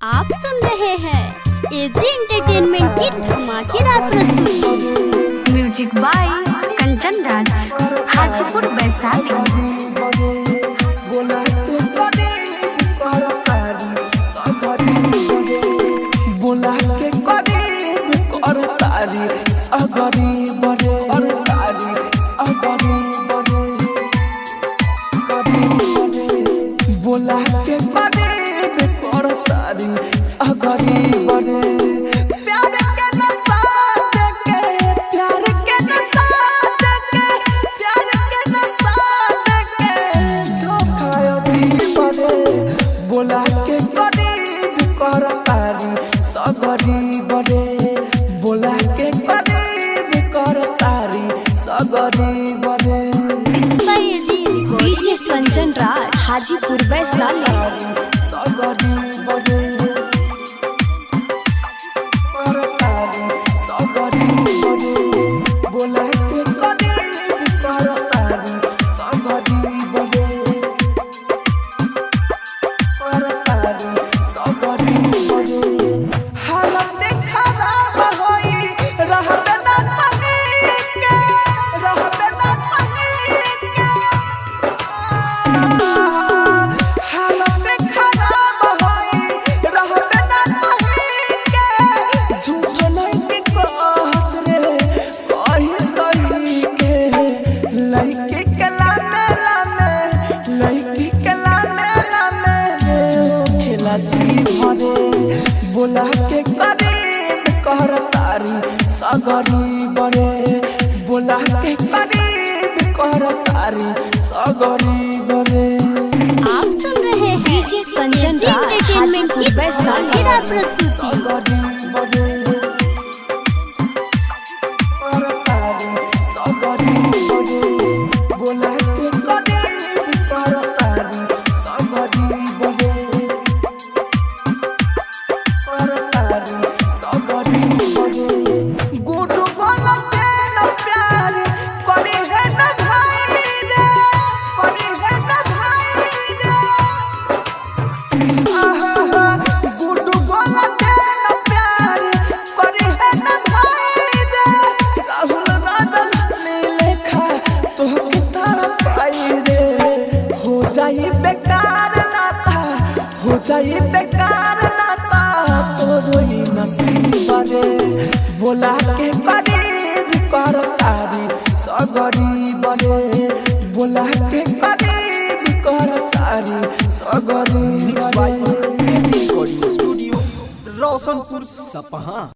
आप सुन रहे हैं एजी एंटरटेनमेंट की धमाकेदार प्रस्तुति। Music by Kanchan Raj, Hajipur Vaishali. कंचन राज, हाजीपुर वैशाली। बोला के करीब कर तारी सगरी बरे, बोला के करीब कर तारी सगरी बरे। आप सुन रहे हैं डीजे कंचन राज, हाजीपुर वैशाली प्रस्तुति। चाहिए बेकार नाता तो ही नसीब रे, बोला के करीब कर तारी सगरी बरे, बोला के करीब कर तारी सगरी बरे। स्टूडियो रोशनपुर सपहा।